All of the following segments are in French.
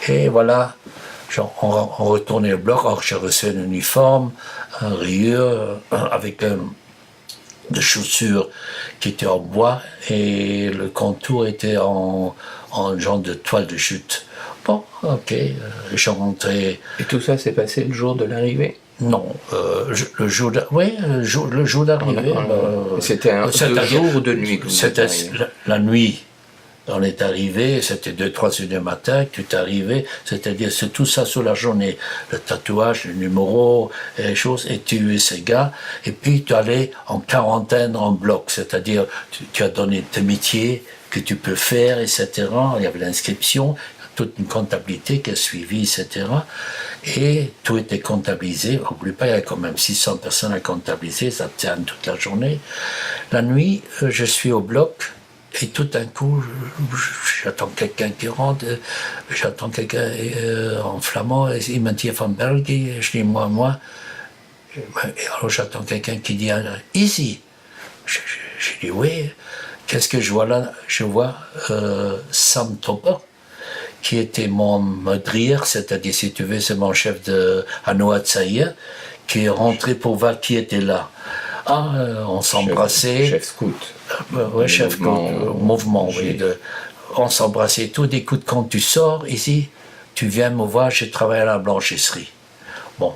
Et voilà, on retournait au bloc, alors j'ai reçu un uniforme, un rayure, avec des chaussures qui étaient en bois et le contour était en genre de toile de chute. Bon, ok, je rentrais. Et tout ça s'est passé le jour de l'arrivée? Non, le jour d'arrivée. C'était de jour ou de nuit? C'était la nuit. On est arrivé, c'était 2-3 heures du matin, tu es arrivé, c'est-à-dire c'est tout ça sur la journée. Le tatouage, le numéro, les choses, et tu es ces gars, et puis tu allais en quarantaine en bloc, c'est-à-dire tu as donné tes métiers que tu peux faire, etc. Il y avait l'inscription, toute une comptabilité qui a suivi, etc. Et tout était comptabilisé. N'oublie pas, il y avait quand même 600 personnes à comptabiliser, ça tient toute la journée. La nuit, je suis au bloc. Et tout d'un coup, j'attends quelqu'un qui rentre, j'attends quelqu'un en flamand, il me dit Van België, je dis moi. Et alors j'attends quelqu'un qui dit Easy. Je dis oui. Qu'est-ce que je vois là? Je vois Sam Topper, qui était mon madrière, c'est-à-dire, si tu veux, c'est mon chef de Anoa Tsaïa, qui est rentré pour voir qui était là. On s'embrassait. Chef scout. Oui, chef scout, mouvement, oui. On s'embrassait et tout. Écoute, quand tu sors ici, tu viens me voir, je travaille à la blanchisserie. Bon,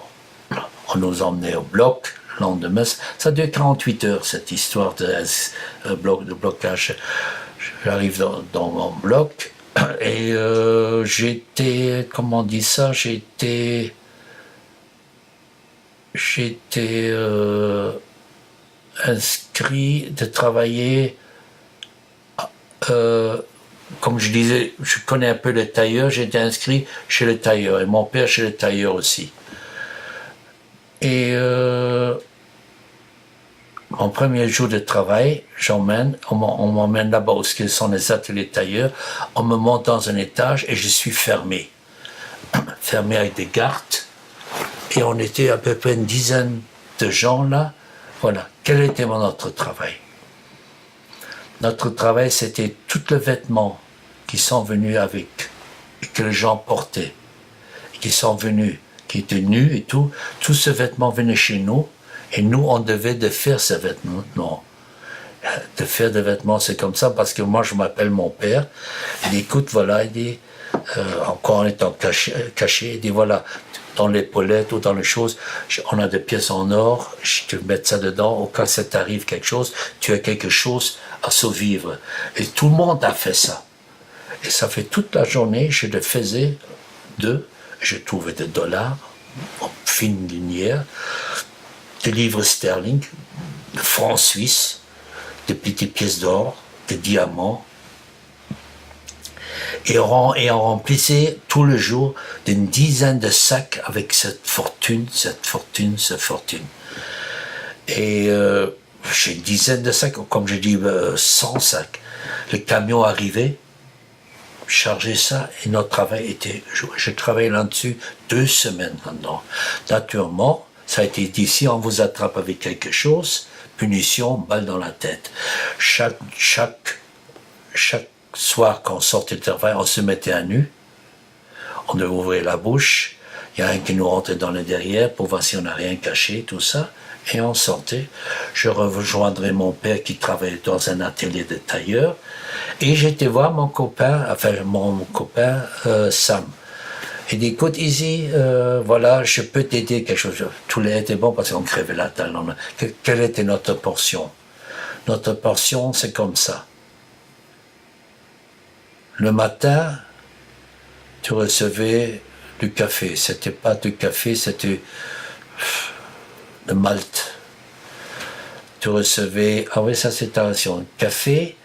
on nous emmenait au bloc, le lendemain. Ça dure 48 heures, cette histoire de blocage. J'arrive dans mon bloc et j'étais, comment on dit ça, j'étais inscrit de travailler, comme je disais, je connais un peu le tailleur, j'étais inscrit chez le tailleur, et mon père chez le tailleur aussi. Et mon premier jour de travail, on m'emmène là-bas où sont les ateliers tailleurs, on me monte dans un étage et je suis fermé avec des gardes, et on était à peu près une dizaine de gens là. Voilà, quel était notre travail? Notre travail, c'était tous les vêtements qui sont venus avec, et que les gens portaient, et qui sont venus, qui étaient nus et tout ce vêtement venait chez nous, et nous, on devait de faire ces vêtements. Non, de faire des vêtements, c'est comme ça, parce que moi, je m'appelle mon père, il dit, écoute, voilà, il dit, encore en étant caché, il dit, voilà, dans l'épaulette ou dans les choses, on a des pièces en or, je te mets ça dedans, au cas où ça t'arrive quelque chose, tu as quelque chose à survivre. Et tout le monde a fait ça. Et ça fait toute la journée, je le faisais je trouvais des dollars, en fine linéaire, des livres sterling, des francs suisses, des petites pièces d'or, des diamants. Et on remplissait tout le jour d'une dizaine de sacs avec cette fortune. Et j'ai une dizaine de sacs, comme je dis, 100 sacs. Le camion arrivait, chargeait ça, et notre travail était... Je travaillais là-dessus 2 semaines maintenant. Naturellement, ça a été dit, si on vous attrape avec quelque chose, punition, balle dans la tête. Chaque soir, quand on sortait de travail, on se mettait à nu. On devait ouvrir la bouche. Il y a un qui nous rentrait dans le derrière pour voir si on n'a rien caché, tout ça. Et on sortait. Je rejoindrais mon père qui travaillait dans un atelier de tailleur. Et j'étais voir mon copain Sam. Il dit, écoute, Easy, voilà, je peux t'aider quelque chose. Tout était bon parce qu'on crevait la dalle. Quelle était notre portion? Notre portion, c'est comme ça. Le matin, tu recevais du café. C'était pas du café, c'était de malt. Tu recevais, ça c'est ta ration. Café,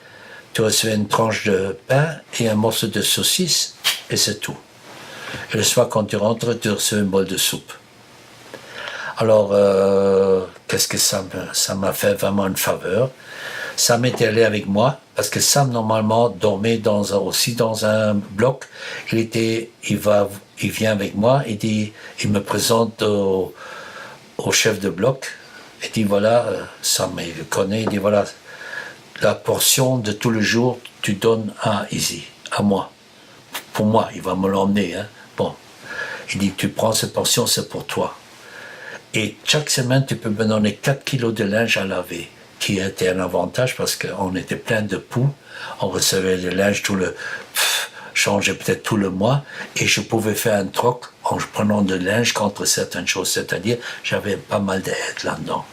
tu recevais une tranche de pain et un morceau de saucisse, et c'est tout. Et le soir, quand tu rentres, tu recevais une bol de soupe. Alors, qu'est-ce que ça m'a fait vraiment une faveur. Sam était allé avec moi, parce que Sam, normalement, dormait aussi dans un bloc. Il vient avec moi, il me présente au chef de bloc. Il dit, voilà, Sam, il le connaît, il dit, voilà, la portion de tout le jour, tu donnes à Easy, à moi. pour moi, il va me l'emmener. Hein. Bon, il dit, tu prends cette portion, c'est pour toi. Et chaque semaine, tu peux me donner 4 kilos de linge à laver, qui était un avantage parce qu'on était plein de poux. On recevait le linge changeait peut-être tout le mois, et je pouvais faire un troc en prenant de linge contre certaines choses, c'est-à-dire j'avais pas mal d'aide là-dedans.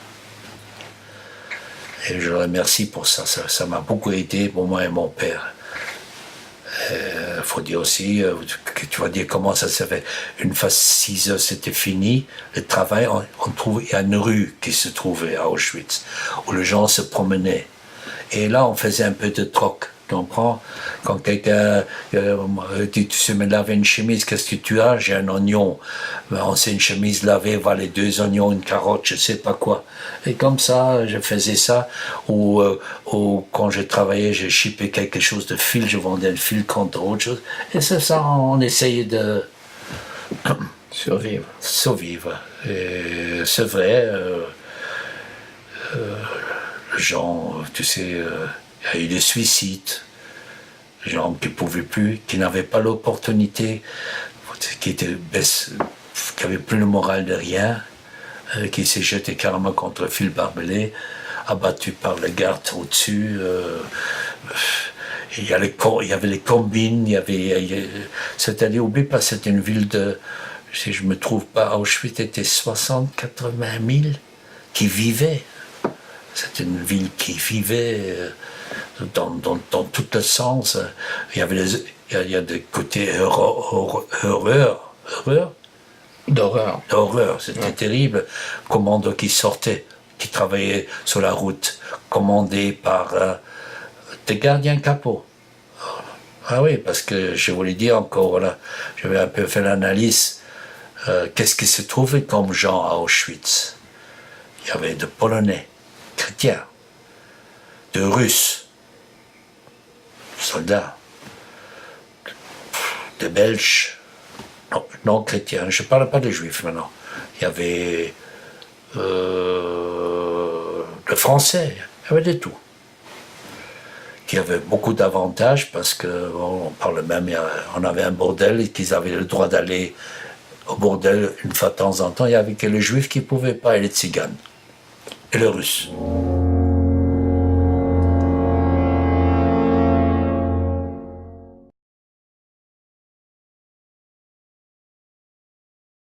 Et je le remercie pour ça, ça m'a beaucoup aidé pour moi et mon père. Il faut dire aussi, que tu vas dire comment ça s'est fait. Une fois 6 heures c'était fini, le travail, il y a une rue qui se trouvait à Auschwitz, où les gens se promenaient. Et là on faisait un peu de troc. Tu comprends? Quand quelqu'un dit, tu sais me laver une chemise, qu'est-ce que tu as? J'ai un oignon. On sait une chemise lavée, voilà les 2 oignons, une carotte, je sais pas quoi. Et comme ça, je faisais ça. Ou quand je travaillais, je shippais quelque chose de fil, je vendais le fil contre autre chose. Et c'est ça, on essayait de survivre. Et c'est vrai, les gens, tu sais, il y a eu des suicides, des gens qui ne pouvaient plus, qui n'avaient pas l'opportunité, qui n'avaient plus le moral de rien, qui s'est jeté carrément contre le fil barbelé, abattu par les gardes au-dessus. Il y avait les combines, c'est-à-dire, oublie pas, c'était une ville de, si je ne me trouve pas, Auschwitz était 60-80 000 qui vivaient. C'était une ville qui vivait dans tout le sens. Il y a des côtés d'horreur. C'était terrible. Commandos qui sortaient, qui travaillaient sur la route, commandés par des gardiens capots. Ah oui, parce que je voulais dire encore, voilà, j'avais un peu fait l'analyse. Qu'est-ce qui se trouvait comme gens à Auschwitz? Il y avait des Polonais, chrétiens, de Russes, soldats, de Belges, non chrétiens, je ne parle pas des Juifs maintenant. Il y avait de Français, il y avait de tout. Qui avaient beaucoup d'avantages parce qu'on parle même, on avait un bordel et qu'ils avaient le droit d'aller au bordel une fois de temps en temps. Il n'y avait que les Juifs qui ne pouvaient pas et les Tziganes et les Russes.